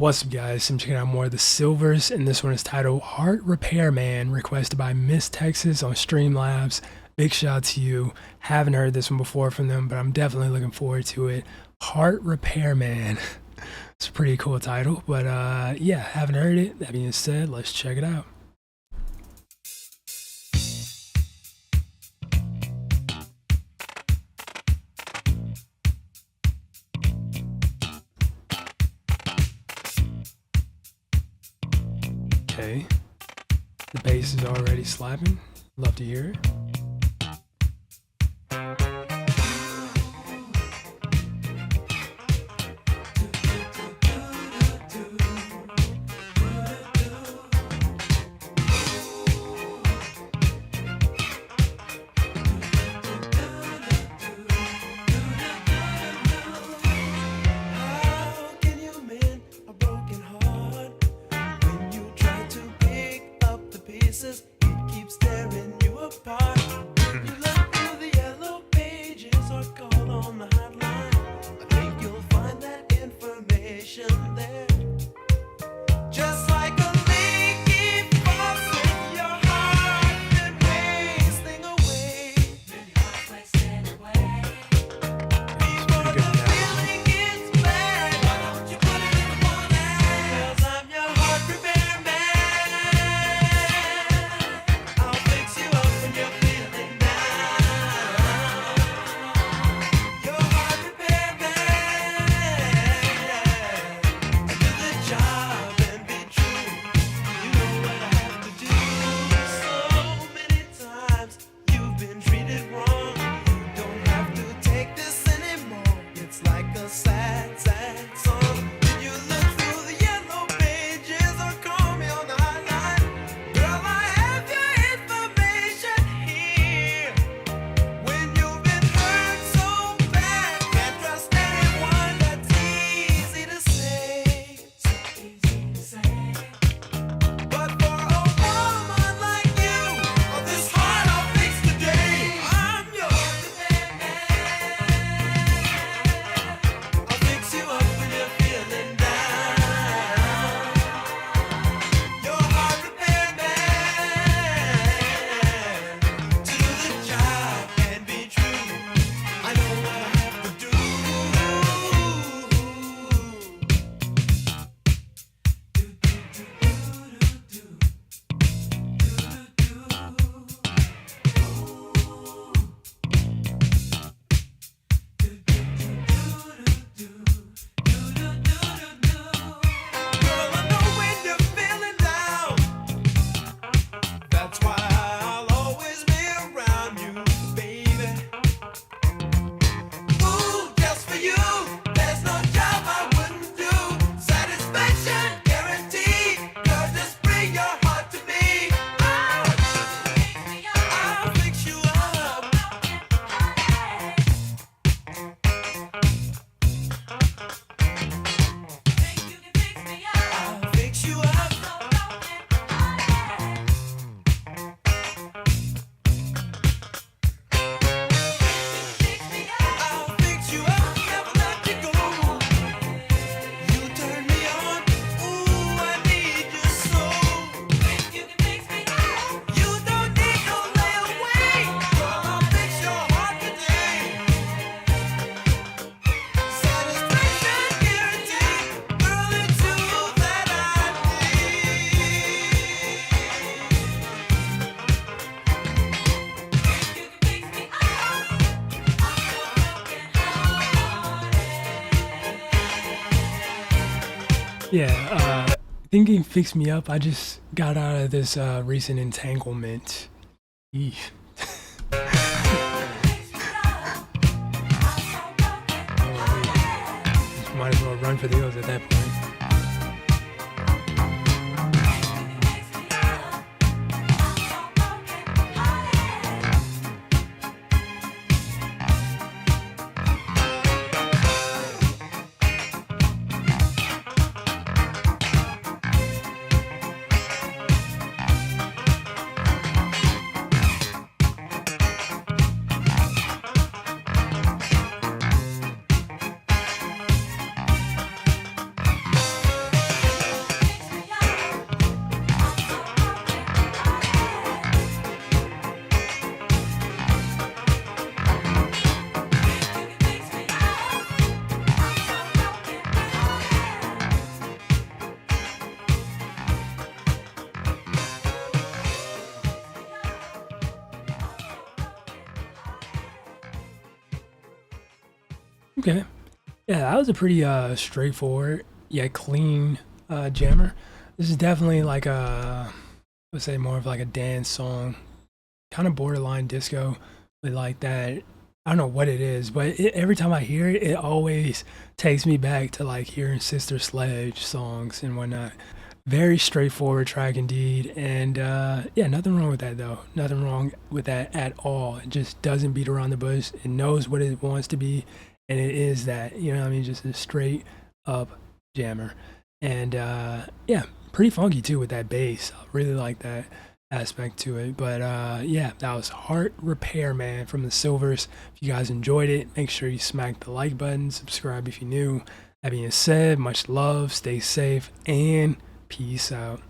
What's up, guys? I'm checking out more of the Sylvers, and this one is titled Heart Repair Man, requested by Miss Texas on Streamlabs. Big shout out to you. Haven't heard this one before from them, but I'm definitely looking forward to it. Heart Repair Man. It's a pretty cool title, but yeah, haven't heard it. That being said, let's check it out. Okay, the bass is already slapping. Love to hear it. It keeps tearing you apart. You look through the yellow pages or call on the hotline. I think you'll find that information there. Just like a leaky faucet, your heart been wasting away. Before the feeling gets bad, why don't you put it in one hand? 'Cause I'm your heart repair man. Sad, sad song. Did you look through the yellow pages or call me on the hotline? Girl, I have your information here. When you've been hurt so bad, can't trust anyone, that's easy to say. But for a woman like you, this heart I'll fix today. I'm yours. You up when you're feeling down. Your heart repair man. To do the job and be true, I know what I have to do. Yeah, thinking Fix Me Up, I just got out of this recent entanglement. Eesh. Might as well run for the hills at that point. Okay. Yeah, that was a pretty straightforward yet clean jammer. This is definitely like a, let's say more of like a dance song, kind of borderline disco, with like that. I don't know what it is, but every time I hear it, it always takes me back to like hearing Sister Sledge songs and whatnot. Very straightforward track indeed, and yeah, nothing wrong with that though. Nothing wrong with that at all. It just doesn't beat around the bush. It knows what it wants to be, and it is that. You know what I mean? Just a straight up jammer, and yeah, pretty funky too with that bass. I really like that aspect to it. But yeah, that was Heart Repair Man from the Sylvers. If you guys enjoyed it, make sure you smack the like button, subscribe if you're new. That being said, much love, stay safe, and peace out.